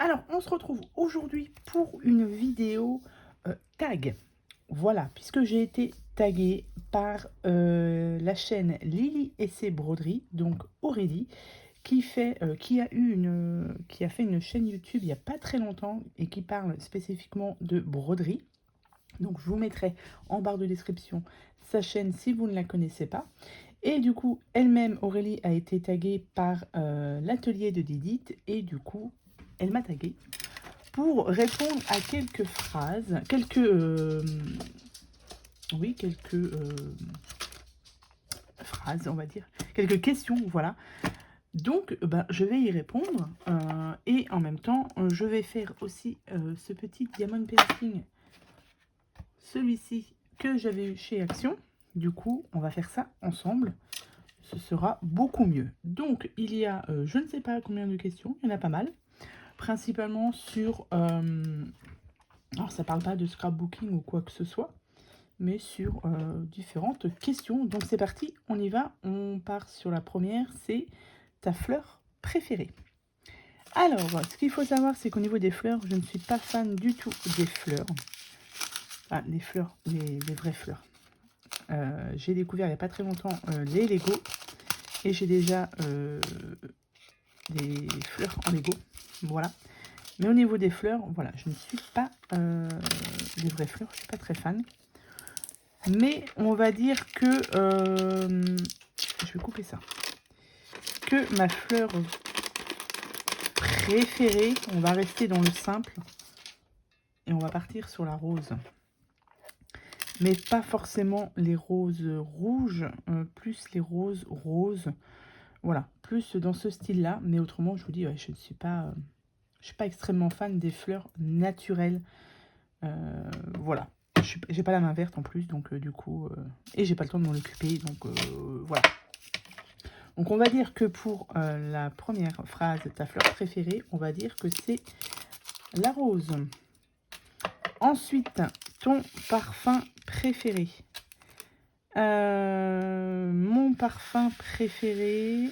Alors, on se retrouve aujourd'hui pour une vidéo tag. Voilà, puisque j'ai été taguée par la chaîne Lily et ses broderies, donc Aurélie, qui a fait une chaîne YouTube il n'y a pas très longtemps et qui parle spécifiquement de broderie. Donc, je vous mettrai en barre de description sa chaîne si vous ne la connaissez pas. Et du coup, elle-même, Aurélie, a été taguée par l'atelier de Didit et du coup, elle m'a taguée pour répondre à quelques phrases, quelques phrases, on va dire, quelques questions, voilà. Donc, je vais y répondre et en même temps, je vais faire aussi ce petit diamond painting, celui-ci que j'avais eu chez Action. Du coup, on va faire ça ensemble. Ce sera beaucoup mieux. Donc, il y a, je ne sais pas combien de questions, il y en a pas mal. Principalement sur... alors, ça parle pas de scrapbooking ou quoi que ce soit, mais sur différentes questions. Donc, c'est parti, on y va. On part sur la première, c'est ta fleur préférée. Alors, ce qu'il faut savoir, c'est qu'au niveau des fleurs, je ne suis pas fan du tout des fleurs. Ah, les fleurs, les vraies fleurs. J'ai découvert il n'y a pas très longtemps les Lego. Et j'ai déjà des fleurs en Lego. Voilà. Mais au niveau des fleurs, voilà, je ne suis pas les vraies fleurs, je ne suis pas très fan. Mais on va dire que je vais couper ça. Que ma fleur préférée, on va rester dans le simple et on va partir sur la rose. Mais pas forcément les roses rouges, plus les roses roses. Voilà, plus dans ce style-là. Mais autrement, je vous dis, ouais, je ne suis pas extrêmement fan des fleurs naturelles. Voilà. J'ai pas la main verte en plus, donc du coup... et j'ai pas le temps de m'en occuper, donc voilà. Donc on va dire que pour la première phrase, ta fleur préférée, on va dire que c'est la rose. Ensuite, ton parfum préféré. Mon parfum préféré...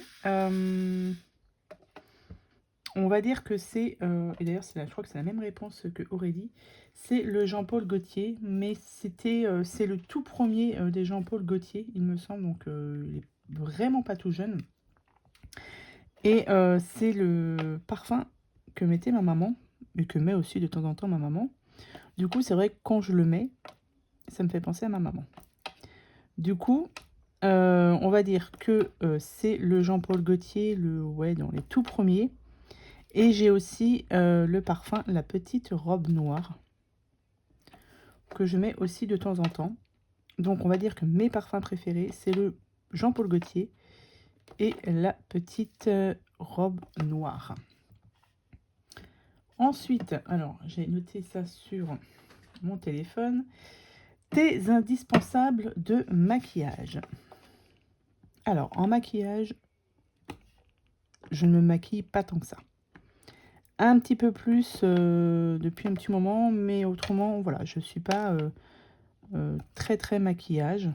on va dire que c'est, et d'ailleurs je crois que c'est la même réponse que Aurélie, c'est le Jean-Paul Gaultier, mais c'est le tout premier des Jean-Paul Gaultier, il me semble, donc il est vraiment pas tout jeune. Et c'est le parfum que mettait ma maman, et que met aussi de temps en temps ma maman. Du coup, c'est vrai que quand je le mets, ça me fait penser à ma maman. Du coup, on va dire que c'est le Jean-Paul Gaultier, dans les tout premiers. Et j'ai aussi le parfum La Petite Robe Noire, que je mets aussi de temps en temps. Donc on va dire que mes parfums préférés, c'est le Jean-Paul Gaultier et La Petite Robe Noire. Ensuite, alors j'ai noté ça sur mon téléphone. Tes indispensables de maquillage. Alors en maquillage, je ne me maquille pas tant que ça. Un petit peu plus depuis un petit moment, mais autrement, voilà, je suis pas très maquillage.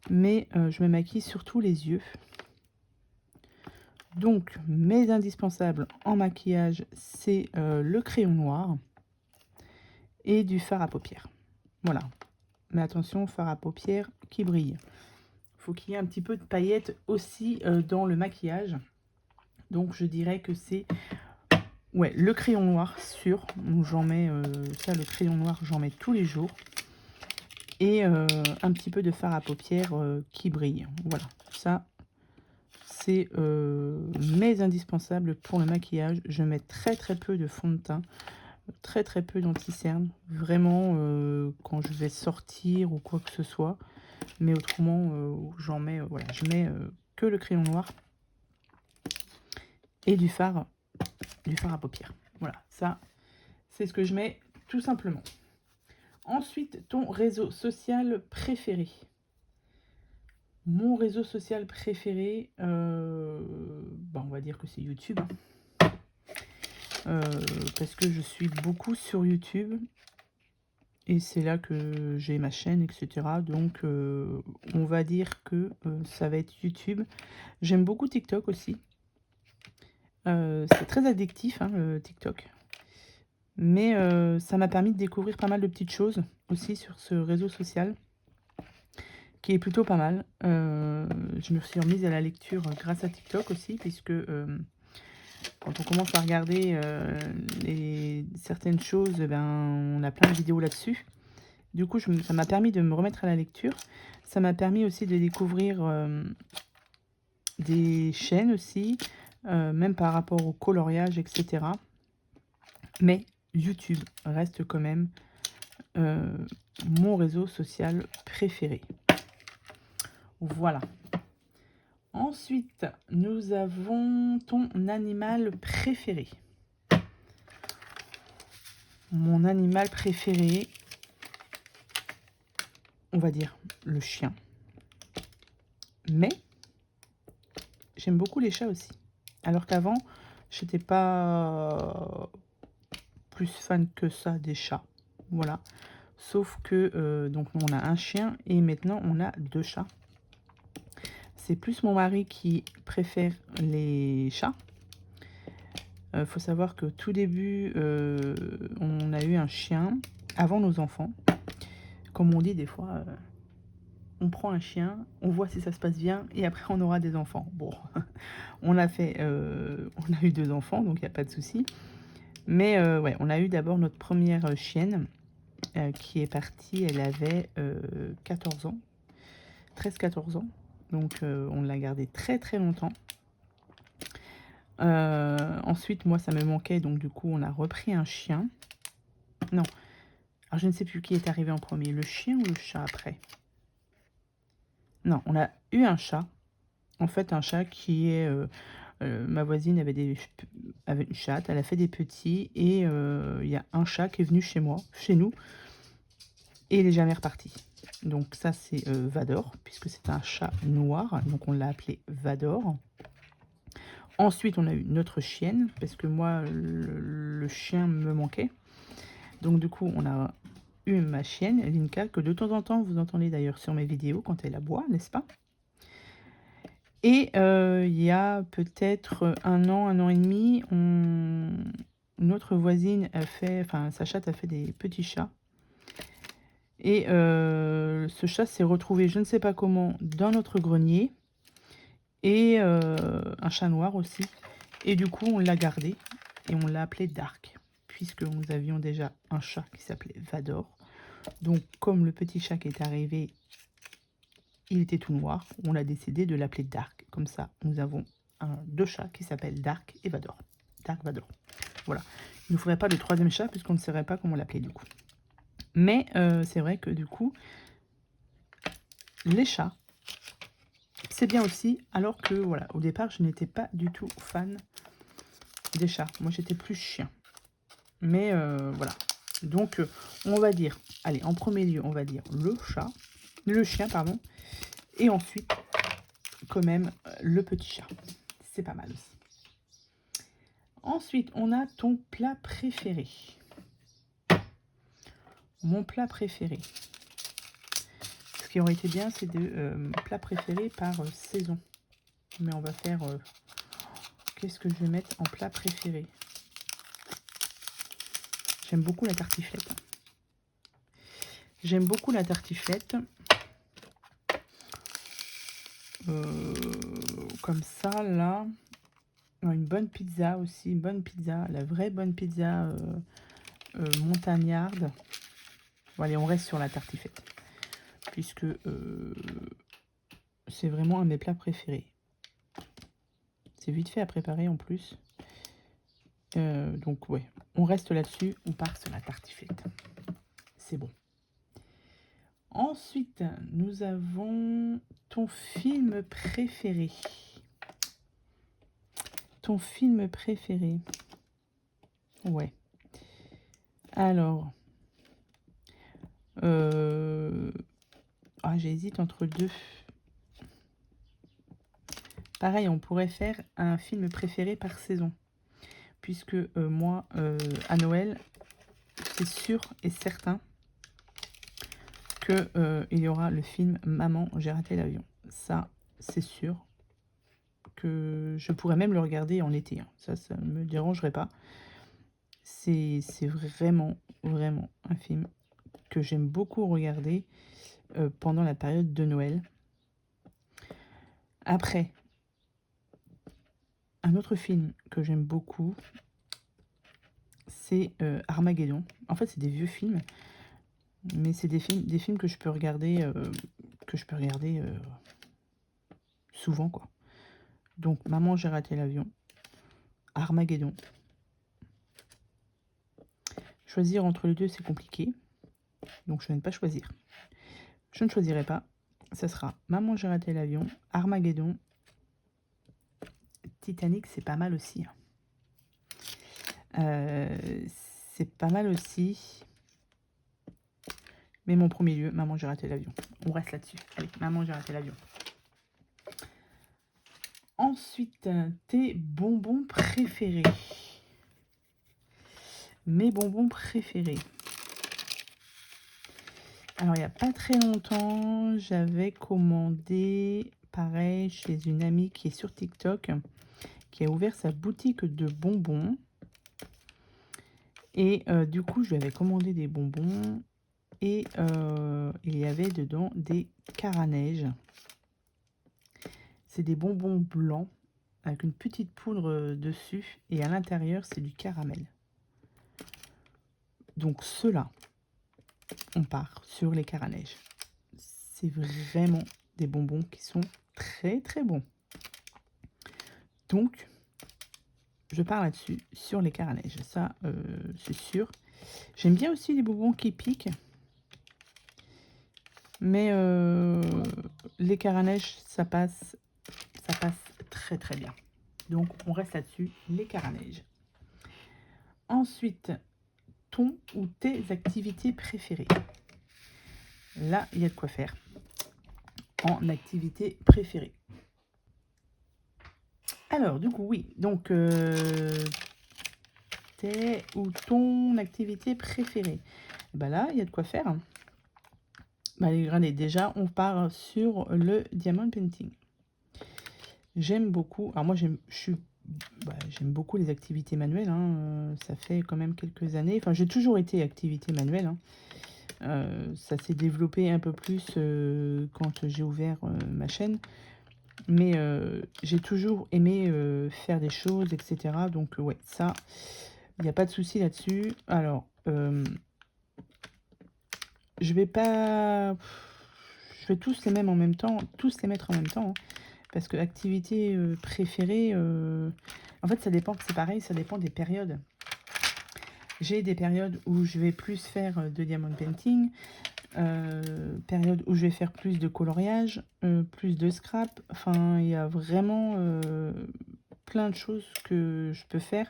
Mais je me maquille surtout les yeux. Donc, mes indispensables en maquillage, c'est le crayon noir et du fard à paupières. Voilà. Mais attention, fard à paupières qui brille. Il faut qu'il y ait un petit peu de paillettes aussi dans le maquillage. Donc, je dirais que c'est le crayon noir sûr. Donc, j'en mets ça, le crayon noir, j'en mets tous les jours. Et un petit peu de fard à paupières qui brille. Voilà, ça, c'est mes indispensables pour le maquillage. Je mets très peu de fond de teint, très peu d'anti-cerne. Vraiment, quand je vais sortir ou quoi que ce soit. Mais autrement, j'en mets, je mets que le crayon noir et du fard à paupières. Voilà, ça, c'est ce que je mets tout simplement. Ensuite, ton réseau social préféré. Mon réseau social préféré, on va dire que c'est YouTube. Parce que je suis beaucoup sur YouTube. Et c'est là que j'ai ma chaîne, etc. Donc, on va dire que ça va être YouTube. J'aime beaucoup TikTok aussi. C'est très addictif, hein, le TikTok. Mais ça m'a permis de découvrir pas mal de petites choses aussi sur ce réseau social, qui est plutôt pas mal. Je me suis remise à la lecture grâce à TikTok aussi, puisque, quand on commence à regarder, certaines choses, ben, on a plein de vidéos là-dessus. Du coup, ça m'a permis de me remettre à la lecture. Ça m'a permis aussi de découvrir, des chaînes aussi, même par rapport au coloriage et cetera. Mais YouTube reste quand même, heu, mon réseau social préféré. Voilà. Ensuite, nous avons ton animal préféré. Mon animal préféré, on va dire le chien. Mais j'aime beaucoup les chats aussi. Alors qu'avant, j'étais pas plus fan que ça des chats. Voilà. Sauf que, donc nous on a un chien et maintenant on a 2 chats. C'est plus mon mari qui préfère les chats. Faut savoir qu'au tout début, on a eu un chien avant nos enfants. Comme on dit des fois, on prend un chien, on voit si ça se passe bien et après on aura des enfants. Bon, on a fait, on a eu 2 enfants, donc il y a pas de souci. Mais ouais, on a eu d'abord notre première chienne, qui est partie, elle avait, 14 ans, 13-14 ans. Donc on l'a gardée très, très longtemps. Ensuite, moi, ça me manquait, donc du coup, on a repris un chien. Non, alors je ne sais plus qui est arrivé en premier, le chien ou le chat après? Non, on a eu un chat. En fait, un chat qui est, ma voisine avait une chatte, elle a fait des petits et il y a un chat qui est venu chez nous et il est jamais reparti. Donc ça, c'est, Vador, puisque c'est un chat noir, donc on l'a appelé Vador. Ensuite, on a eu notre chienne, parce que moi, le chien me manquait. Donc du coup, on a eu ma chienne, Linka, que de temps en temps, vous entendez d'ailleurs sur mes vidéos quand elle aboie, n'est-ce pas? Et il y a peut-être, 1 an et demi, une autre voisine a fait enfin sa chatte a fait des petits chats et ce chat s'est retrouvé, je ne sais pas comment, dans notre grenier et un chat noir aussi et du coup, on l'a gardé et on l'a appelé Dark puisque nous avions déjà un chat qui s'appelait Vador. Donc comme le petit chat qui est arrivé, il était tout noir, on a décidé de l'appeler Dark. Comme ça, nous avons 2 chats qui s'appellent Dark et Vador. Dark Vador. Voilà. Il ne faudrait pas de 3e chat puisqu'on ne saurait pas comment l'appeler du coup. Mais c'est vrai que du coup, les chats, c'est bien aussi, alors que voilà, au départ, je n'étais pas du tout fan des chats. Moi, j'étais plus chien. Mais voilà. Donc, on va dire, allez, en premier lieu, on va dire le chien, pardon. Et ensuite, quand même, le petit chat. C'est pas mal aussi. Ensuite, on a ton plat préféré. Mon plat préféré. Ce qui aurait été bien, c'est de plat préféré par saison. Mais on va faire... qu'est-ce que je vais mettre en plat préféré? J'aime beaucoup la tartiflette. J'aime beaucoup la tartiflette. Comme ça, là. Une bonne pizza aussi. Une bonne pizza. La vraie bonne pizza montagnarde. Bon, allez, on reste sur la tartiflette. Puisque c'est vraiment un de mes plats préférés. C'est vite fait à préparer en plus. Donc ouais, on reste là-dessus, on part sur la tartiflette. C'est bon. Ensuite, nous avons ton film préféré. Ton film préféré. Ouais. Alors. J'hésite entre 2. Pareil, on pourrait faire un film préféré par saison. Puisque moi, à Noël, c'est sûr et certain que il y aura le film Maman, j'ai raté l'avion. Ça, c'est sûr que je pourrais même le regarder en été, hein. Ça ne me dérangerait pas. C'est vraiment, vraiment un film que j'aime beaucoup regarder, pendant la période de Noël. Après, un autre film que j'aime beaucoup, c'est, Armageddon. En fait, c'est des vieux films, mais c'est des films que je peux regarder, souvent, quoi. Donc Maman, j'ai raté l'avion, Armageddon. Choisir entre les 2, c'est compliqué, donc je vais ne pas choisir. Je ne choisirai pas, ça sera Maman, j'ai raté l'avion, Armageddon, Titanic, c'est pas mal aussi, hein. C'est pas mal aussi, mais mon premier lieu, Maman, j'ai raté l'avion. On reste là-dessus. Allez, Maman, j'ai raté l'avion. Ensuite, tes bonbons préférés. Mes bonbons préférés. Alors, il n'y a pas très longtemps, j'avais commandé, pareil, chez une amie qui est sur TikTok, qui a ouvert sa boutique de bonbons. Et du coup, je lui avais commandé des bonbons et il y avait dedans des Caranèges. C'est des bonbons blancs avec une petite poudre dessus et à l'intérieur, c'est du caramel. Donc ceux-là, on part sur les Caranèges. C'est vraiment des bonbons qui sont très très bons. Donc, je pars là-dessus, sur les Caranèges. Ça, c'est sûr. J'aime bien aussi les bonbons qui piquent. Mais les Caranèges, ça passe très très bien. Donc, on reste là-dessus, les Caranèges. Ensuite, ton ou tes activités préférées. Là, il y a de quoi faire en activité préférée. Alors, du coup, oui. Donc, tes ou ton activité préférée. Bah là, il y a de quoi faire. Bah, regardez, déjà, on part sur le diamond painting. J'aime beaucoup. Alors moi, j'aime beaucoup les activités manuelles, hein. Ça fait quand même quelques années. Enfin, j'ai toujours été activité manuelle, hein. Ça s'est développé un peu plus quand j'ai ouvert ma chaîne. Mais j'ai toujours aimé faire des choses, etc. Donc ouais, ça, il n'y a pas de souci là-dessus. Alors, je vais pas... Je vais tous les mettre en même temps, hein, parce que activité préférée, en fait, ça dépend, c'est pareil, ça dépend des périodes. J'ai des périodes où je vais plus faire de diamond painting, période où je vais faire plus de coloriage, plus de scrap. Enfin, il y a vraiment plein de choses que je peux faire,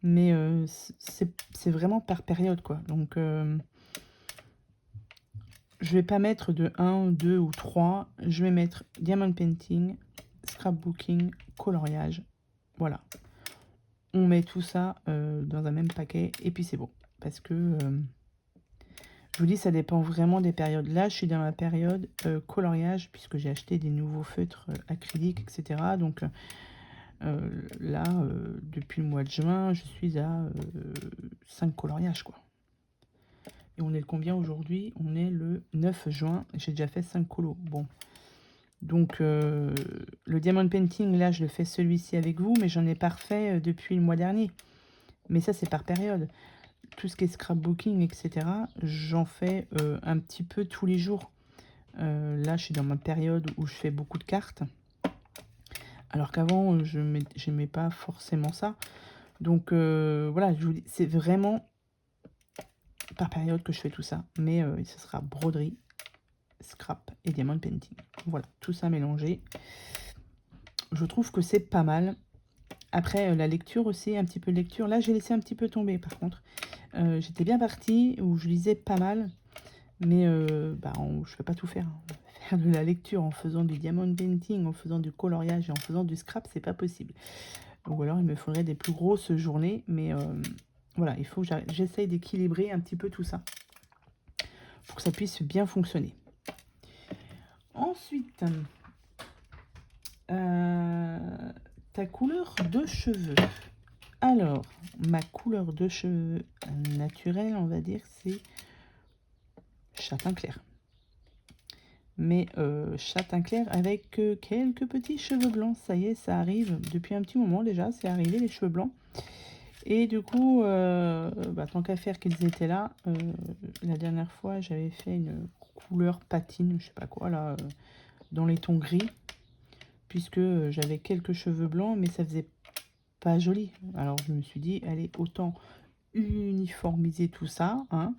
mais c'est vraiment par période, quoi. Donc, je vais pas mettre de 1, 2 ou 3. Je vais mettre diamond painting, scrapbooking, coloriage. Voilà. On met tout ça dans un même paquet et puis c'est bon. Parce que, je vous dis, ça dépend vraiment des périodes. Là, je suis dans la période coloriage puisque j'ai acheté des nouveaux feutres acryliques, etc. Donc là, depuis le mois de juin, je suis à 5 coloriages, quoi. Et on est le combien aujourd'hui? On est le 9 juin. J'ai déjà fait 5 colos. Bon. Donc, le diamond painting, là, je le fais celui-ci avec vous, mais j'en ai pas refait depuis le mois dernier. Mais ça, c'est par période. Tout ce qui est scrapbooking, etc., j'en fais un petit peu tous les jours. Là, je suis dans ma période où je fais beaucoup de cartes. Alors qu'avant, je n'aimais pas forcément ça. Donc, voilà, je vous dis, c'est vraiment par période que je fais tout ça. Mais ce sera broderie, scrap et diamond painting. Voilà, tout ça mélangé. Je trouve que c'est pas mal. Après, la lecture aussi, un petit peu de lecture. Là, j'ai laissé un petit peu tomber, par contre. J'étais bien partie, où je lisais pas mal. Mais je ne peux pas tout faire, hein. Faire de la lecture en faisant du diamond painting, en faisant du coloriage et en faisant du scrap, c'est pas possible. Ou alors, il me faudrait des plus grosses journées. Mais voilà, il faut que j'essaye d'équilibrer un petit peu tout ça pour que ça puisse bien fonctionner. Ensuite, Ta couleur de cheveux. Alors, ma couleur de cheveux naturelle, on va dire, c'est châtain clair. Mais châtain clair avec quelques petits cheveux blancs. Ça y est, ça arrive depuis un petit moment déjà, c'est arrivé les cheveux blancs. Et du coup, tant qu'à faire qu'ils étaient là, la dernière fois, j'avais fait une couleur patine, je sais pas quoi, là, dans les tons gris, puisque j'avais quelques cheveux blancs, mais ça faisait pas joli. Alors je me suis dit, allez, autant uniformiser tout ça, hein,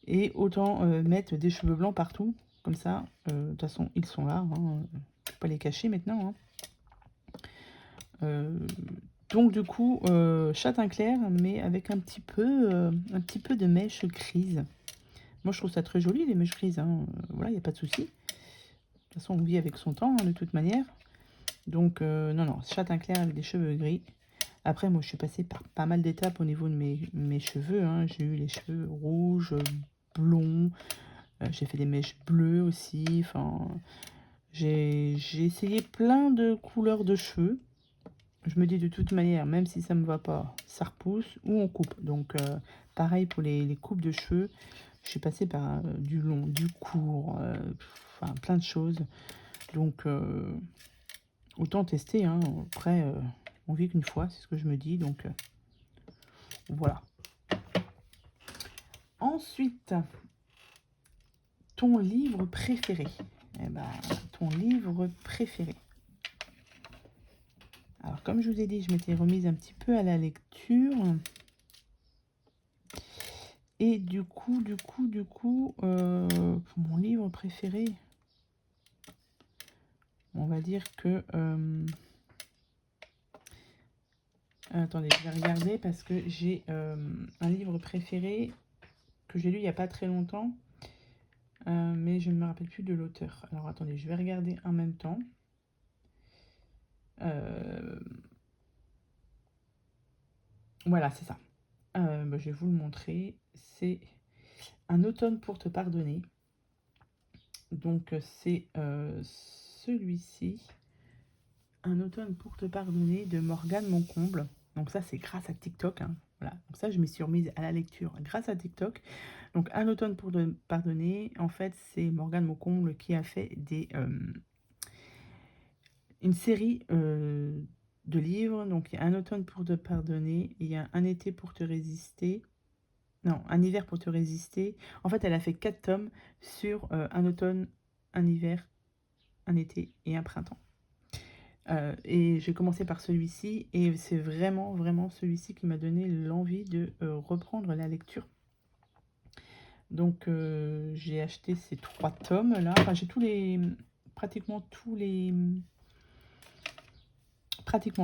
et autant mettre des cheveux blancs partout. Comme ça, de toute façon, ils sont là, hein, je ne vais pas les cacher maintenant, hein. Donc du coup, châtain clair, mais avec un petit peu de mèche grise. Moi, je trouve ça très joli, les mèches grises, hein. Voilà, il n'y a pas de souci. De toute façon, on vit avec son temps, hein, de toute manière. Donc, non, non, châtain clair avec des cheveux gris. Après, moi, je suis passée par pas mal d'étapes au niveau de mes cheveux, hein. J'ai eu les cheveux rouges, blonds. J'ai fait des mèches bleues aussi. Enfin, j'ai essayé plein de couleurs de cheveux. Je me dis de toute manière, même si ça me va pas, ça repousse ou on coupe. Donc pareil pour les coupes de cheveux. Je suis passée par du long, du court, enfin plein de choses. Donc autant tester, hein. Après, on vit qu'une fois, c'est ce que je me dis. Donc voilà. Ensuite, ton livre préféré. Eh ben, ton livre préféré. Alors, comme je vous ai dit, je m'étais remise un petit peu à la lecture. Et du coup, pour mon livre préféré, on va dire que... attendez, je vais regarder parce que j'ai un livre préféré que j'ai lu il n'y a pas très longtemps. Mais je ne me rappelle plus de l'auteur. Alors, attendez, je vais regarder en même temps. Voilà, c'est ça. Je vais vous le montrer. C'est Un automne pour te pardonner. Donc c'est celui-ci. Un automne pour te pardonner de Morgane Moncomble. Donc ça c'est grâce à TikTok, hein. Voilà. Donc ça je m'y suis remise à la lecture grâce à TikTok. Donc Un automne pour te pardonner. En fait c'est Morgane Moncomble qui a fait une série de livres. Donc il y a Un automne pour te pardonner. Il y a Un été pour te résister. Non, Un hiver pour te résister. En fait, elle a fait 4 tomes sur un automne, un hiver, un été et un printemps. Et j'ai commencé par celui-ci et c'est vraiment celui-ci qui m'a donné l'envie de reprendre la lecture. Donc j'ai acheté ces 3 tomes là. Enfin, j'ai pratiquement,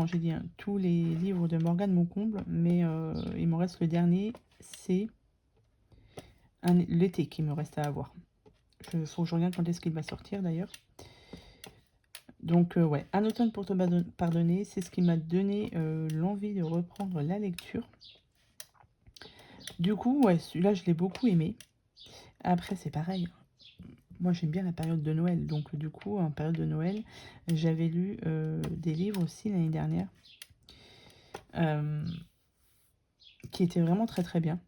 j'ai dit, hein, tous les livres de Morgane Moncomble, mais il me reste le dernier, c'est l'été qui me reste à avoir. Il faut que je regarde quand est-ce qu'il va sortir d'ailleurs. Donc ouais, Un automne pour te pardonner, c'est ce qui m'a donné l'envie de reprendre la lecture. Du coup, ouais, celui-là, je l'ai beaucoup aimé. Après, c'est pareil. Moi, j'aime bien la période de Noël. Donc du coup, en période de Noël, j'avais lu des livres aussi l'année dernière. Qui étaient vraiment très bien.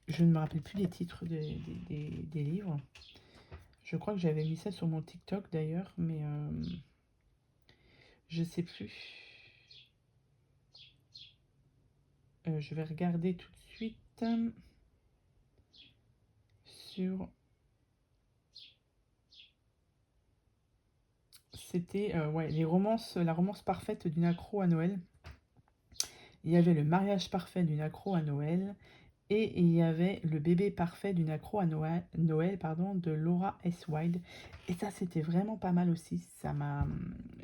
Je ne me rappelle plus les titres des livres. Je crois que j'avais mis ça sur mon TikTok d'ailleurs, mais je sais plus. Je vais regarder tout de suite sur... C'était ouais, la romance parfaite d'une accro à Noël. Il y avait Le mariage parfait d'une accro à Noël. Et il y avait Le bébé parfait d'une accro à Noël, pardon, de Laura S. Wilde. Et ça, c'était vraiment pas mal aussi.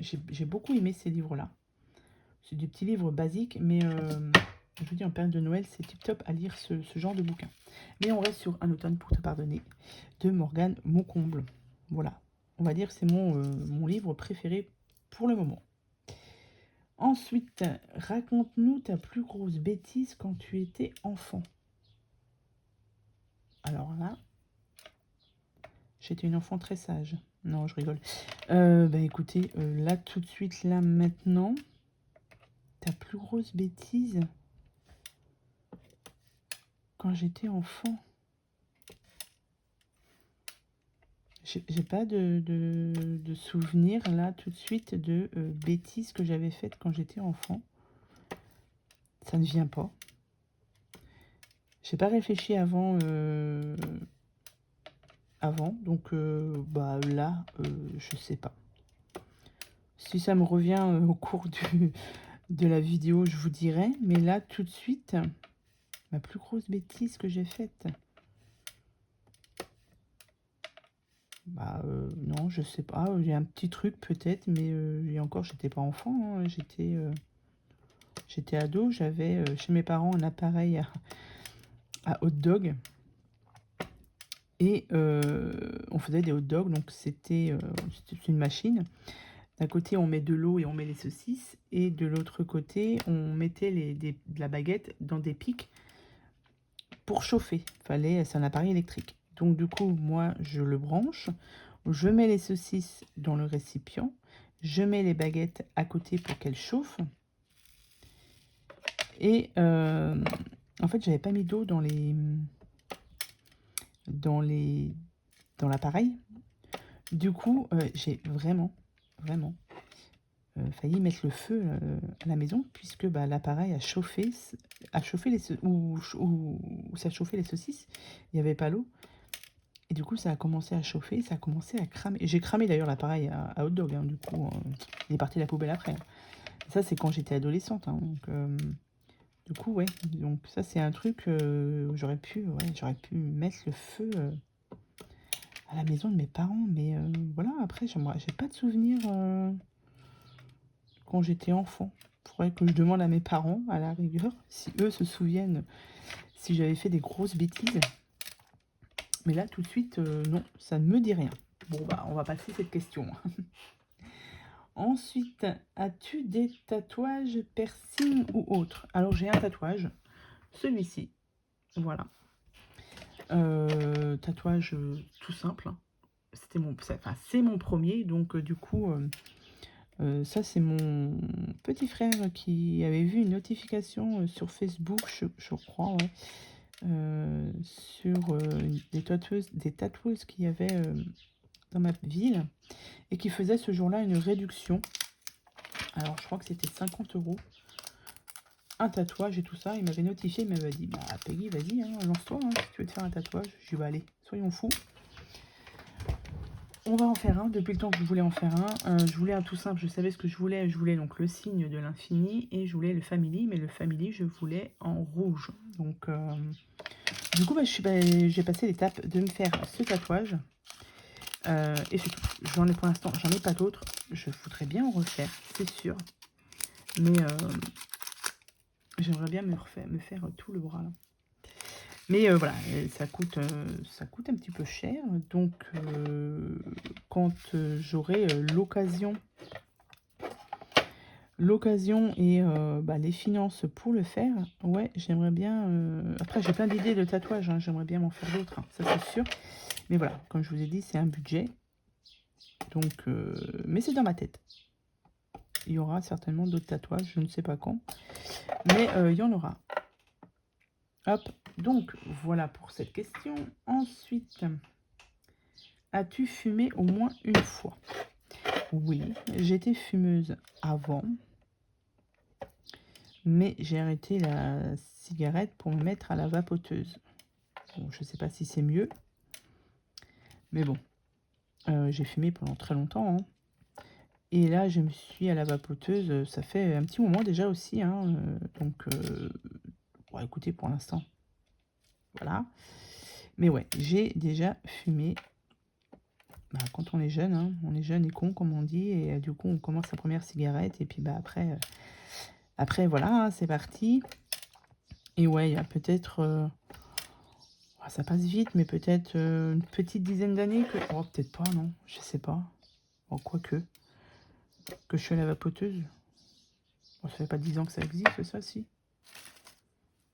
J'ai beaucoup aimé ces livres-là. C'est des petits livres basiques, mais je vous dis, en période de Noël, c'est tip top à lire ce genre de bouquin. Mais on reste sur Un automne pour te pardonner de Morgane Moncomble. Voilà, on va dire que c'est mon livre préféré pour le moment. Ensuite, raconte-nous ta plus grosse bêtise quand tu étais enfant. Alors là, J'étais une enfant très sage. Non, je rigole. Bah écoutez, là tout de suite, là maintenant, ta plus grosse bêtise quand j'étais enfant. J'ai pas de souvenir là tout de suite de bêtises que j'avais faites quand j'étais enfant. Ça ne vient pas. J'ai pas réfléchi avant, donc bah là, je sais pas. Si ça me revient au cours de la vidéo, je vous dirai. Mais là, tout de suite, ma plus grosse bêtise que j'ai faite. Bah non, je sais pas. J'ai un petit truc peut-être, mais et encore, j'étais pas enfant, hein, j'étais ado. J'avais chez mes parents un appareil à hot dog. Et on faisait des hot dogs, donc c'était une machine. D'un côté, on met de l'eau et on met les saucisses. Et de l'autre côté, on mettait de la baguette dans des pics pour chauffer. C'est un appareil électrique. Donc du coup, moi, je le branche. Je mets les saucisses dans le récipient. Je mets les baguettes à côté pour qu'elles chauffent. Et en fait, j'avais pas mis d'eau dans l'appareil. Du coup, j'ai vraiment failli mettre le feu à la maison, puisque bah, l'appareil a chauffé ou ça chauffait les saucisses. Il n'y avait pas l'eau. Et du coup, ça a commencé à chauffer, ça a commencé à cramer. J'ai cramé d'ailleurs l'appareil à hot dog, hein, du coup, il est parti à la poubelle après. Hein. Ça, c'est quand j'étais adolescente. Hein, donc, du coup, ouais. Donc, ça, c'est un truc où j'aurais pu mettre le feu à la maison de mes parents. Mais voilà, après, j'ai pas de souvenir quand j'étais enfant. Il faudrait que je demande à mes parents, à la rigueur, si eux se souviennent si j'avais fait des grosses bêtises. Mais là, tout de suite, non, ça ne me dit rien. Bon, bah, on va passer cette question. Ensuite, as-tu des tatouages, piercings ou autres? Alors, j'ai un tatouage, celui-ci, voilà. Tatouage tout simple. C'est mon premier, donc du coup, ça c'est mon petit frère qui avait vu une notification sur Facebook, je crois, ouais, sur des tatoueuses qu'il y avait dans ma ville et qui faisait ce jour-là une réduction. Alors je crois que c'était 50 €. Un tatouage et tout ça. Il m'avait notifié, il m'avait dit bah Peggy, vas-y, hein, lance-toi, hein, si tu veux te faire un tatouage. Je lui ai dit bah allez, soyons fous. On va en faire un, depuis le temps que je voulais en faire un. Je voulais un tout simple, je savais ce que je voulais. Je voulais donc le signe de l'infini et je voulais le family, mais le family, je voulais en rouge. Donc, du coup, bah, j'ai passé l'étape de me faire ce tatouage. Et c'est tout. Pour l'instant, j'en ai pas d'autres. Je voudrais bien en refaire, c'est sûr. Mais j'aimerais bien me faire tout le bras là. Mais voilà, ça coûte un petit peu cher. Donc, quand j'aurai l'occasion et bah, les finances pour le faire, ouais, j'aimerais bien... Après, j'ai plein d'idées de tatouages, hein, j'aimerais bien m'en faire d'autres, hein, ça c'est sûr. Mais voilà, comme je vous ai dit, c'est un budget. Donc, mais c'est dans ma tête. Il y aura certainement d'autres tatouages, je ne sais pas quand. Mais il y en aura. Hop, donc voilà pour cette question. Ensuite, as-tu fumé au moins une fois? Oui, j'étais fumeuse avant, mais j'ai arrêté la cigarette pour me mettre à la vapoteuse. Bon, je ne sais pas si c'est mieux, mais bon, j'ai fumé pendant très longtemps. Hein. Et là, je me suis à la vapoteuse, ça fait un petit moment déjà aussi. Hein, donc, bon, écoutez, pour l'instant, voilà. Mais ouais, j'ai déjà fumé. Bah, quand on est jeune, hein, on est jeune et con comme on dit, et du coup on commence sa première cigarette et puis bah après voilà, hein, c'est parti. Et ouais, il y a peut-être, ça passe vite, mais peut-être une petite dizaine d'années que, oh peut-être pas, non, je sais pas, bon, quoique, que je suis à la vapoteuse. Bon, ça fait pas 10 ans que ça existe, ça, si.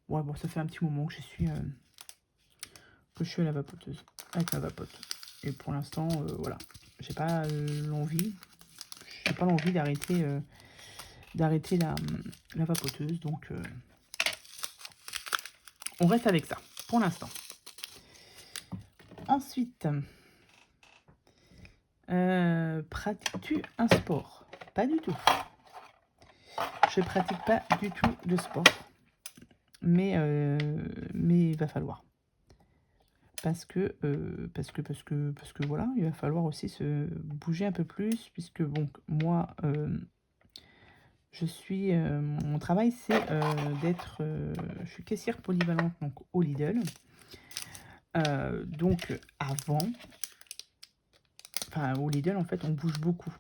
Ouais, bon, ça fait un petit moment que je suis à la vapoteuse, avec ma vapote. Et pour l'instant, voilà, j'ai pas l'envie. J'ai pas l'envie d'arrêter la vapoteuse. Donc, on reste avec ça pour l'instant. Ensuite, pratiques-tu un sport? Pas du tout. Je pratique pas du tout de sport. Mais il va falloir. Parce que voilà, il va falloir aussi se bouger un peu plus. Puisque bon, moi, je suis, mon travail, c'est d'être, je suis caissière polyvalente donc au Lidl. Donc avant, enfin au Lidl en fait on bouge beaucoup,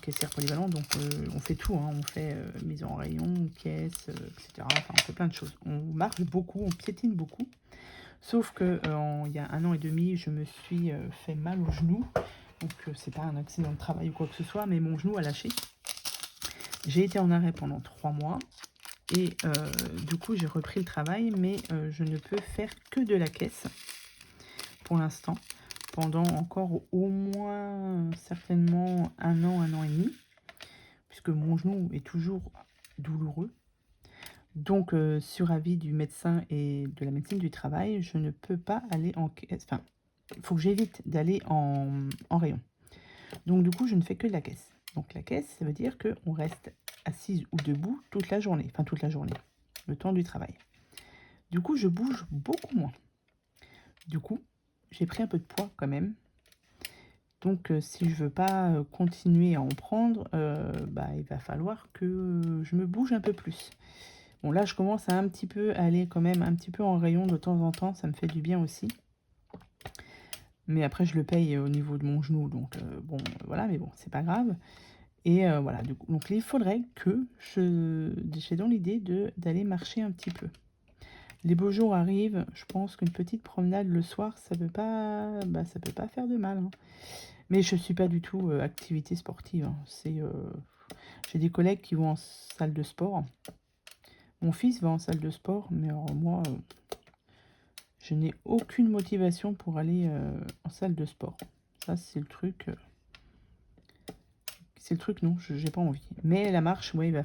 caissière polyvalente, donc on fait tout, hein, on fait mise en rayon, caisse, etc. Enfin on fait plein de choses. On marche beaucoup, on piétine beaucoup. Sauf que il y a 1 an et demi, je me suis fait mal au genou. Donc c'est pas un accident de travail ou quoi que ce soit, mais mon genou a lâché. J'ai été en arrêt pendant 3 mois. Et du coup, j'ai repris le travail, mais je ne peux faire que de la caisse pour l'instant, pendant encore au moins certainement 1 an et demi, puisque mon genou est toujours douloureux. Donc, sur avis du médecin et de la médecine du travail, je ne peux pas aller en caisse. Enfin, il faut que j'évite d'aller en rayon. Donc, du coup, je ne fais que de la caisse. Donc, la caisse, ça veut dire qu'on reste assise ou debout toute la journée. Enfin, toute la journée, le temps du travail. Du coup, je bouge beaucoup moins. Du coup, j'ai pris un peu de poids quand même. Donc, si je veux pas continuer à en prendre, il va falloir que je me bouge un peu plus. Bon, là, je commence à un petit peu aller quand même un petit peu en rayon de temps en temps. Ça me fait du bien aussi. Mais après, je le paye au niveau de mon genou. Donc, bon, voilà. Mais bon, c'est pas grave. Et voilà. Du coup, donc, il faudrait que j'ai dans l'idée d'aller marcher un petit peu. Les beaux jours arrivent. Je pense qu'une petite promenade le soir, ça peut pas faire de mal, hein. Mais je suis pas du tout activité sportive, hein. J'ai des collègues qui vont en salle de sport. Mon fils va en salle de sport, mais alors moi, je n'ai aucune motivation pour aller en salle de sport. Ça, c'est le truc. Non, j'ai pas envie. Mais la marche, ouais, il va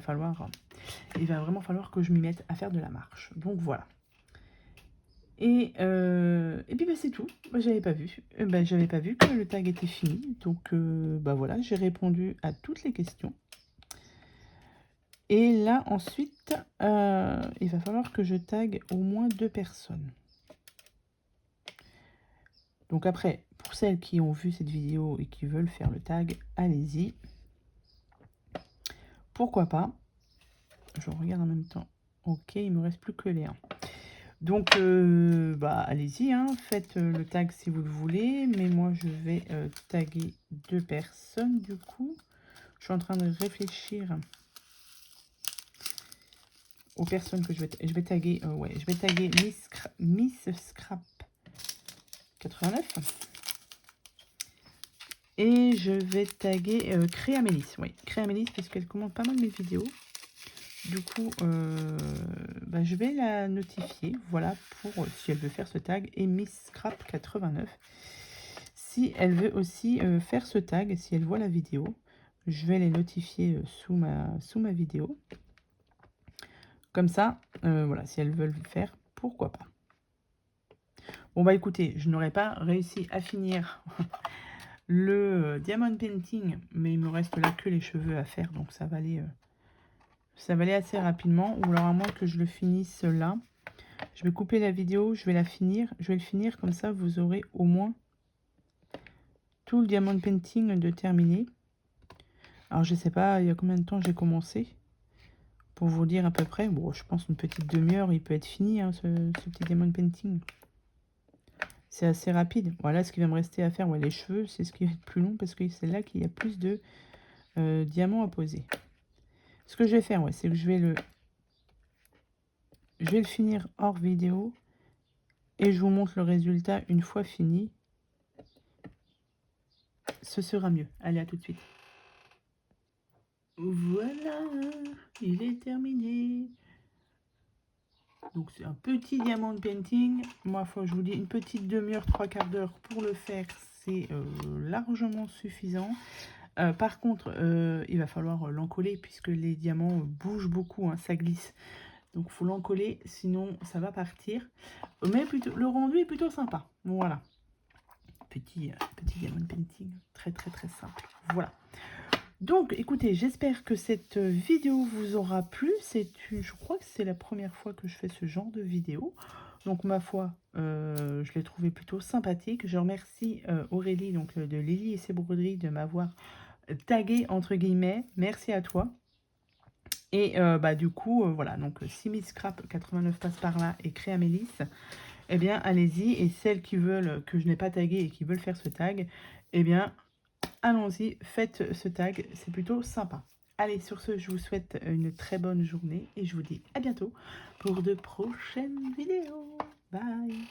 vraiment falloir que je m'y mette à faire de la marche. Donc voilà. Et puis c'est tout. J'avais pas vu. J'avais pas vu que le tag était fini. Donc voilà, j'ai répondu à toutes les questions. Et là, ensuite, il va falloir que je tague au moins 2 personnes. Donc après, pour celles qui ont vu cette vidéo et qui veulent faire le tag, allez-y. Pourquoi pas? Je regarde en même temps. Ok, il me reste plus que les 1. Donc, allez-y, hein, faites le tag si vous le voulez. Mais moi, je vais taguer 2 personnes, du coup. Je suis en train de réfléchir aux personnes que je vais taguer. Je vais taguer Miss Scrap 89. Et je vais taguer Créamélis. Oui, Créamélis, parce qu'elle commande pas mal mes vidéos. Du coup, je vais la notifier. Voilà, pour si elle veut faire ce tag. Et Miss Scrap 89. Si elle veut aussi faire ce tag, si elle voit la vidéo, je vais les notifier sous ma vidéo. Comme ça, voilà, si elles veulent le faire, pourquoi pas. Bon, écoutez, je n'aurais pas réussi à finir le diamond painting, mais il me reste là que les cheveux à faire, donc ça va aller assez rapidement. Ou alors à moins que je le finisse là, je vais couper la vidéo, je vais le finir, comme ça vous aurez au moins tout le diamond painting de terminé. Alors je sais pas il y a combien de temps j'ai commencé, pour vous dire à peu près. Bon, je pense une petite demi-heure, il peut être fini, hein, ce petit diamond painting. C'est assez rapide. Voilà ce qui va me rester à faire. Ouais, les cheveux, c'est ce qui va être plus long parce que c'est là qu'il y a plus de diamants à poser. Ce que je vais faire, c'est que je vais le finir hors vidéo et je vous montre le résultat une fois fini. Ce sera mieux. Allez, à tout de suite. Voilà, il est terminé. Donc c'est un petit diamant painting. Moi, je vous dis une petite demi-heure, 3/4 d'heure pour le faire. c'est largement suffisant. Par contre, il va falloir l'encoller puisque les diamants bougent beaucoup, hein, ça glisse. Donc, il faut l'encoller, sinon ça va partir. Mais plutôt, le rendu est plutôt sympa. Voilà. Petit diamond painting, très très très simple. Voilà. Donc, écoutez, j'espère que cette vidéo vous aura plu. Je crois que c'est la première fois que je fais ce genre de vidéo. Donc, ma foi, je l'ai trouvé plutôt sympathique. Je remercie Aurélie, donc de Lily et ses broderies, de m'avoir tagué, entre guillemets. Merci à toi. Et bah, du coup, voilà. Donc, si Miss Scrap 89 passe par là et Créamélis, eh bien, allez-y. Et celles qui veulent, que je n'ai pas tagué et qui veulent faire ce tag, eh bien, allons-y, faites ce tag, c'est plutôt sympa. Allez, sur ce, je vous souhaite une très bonne journée et je vous dis à bientôt pour de prochaines vidéos. Bye!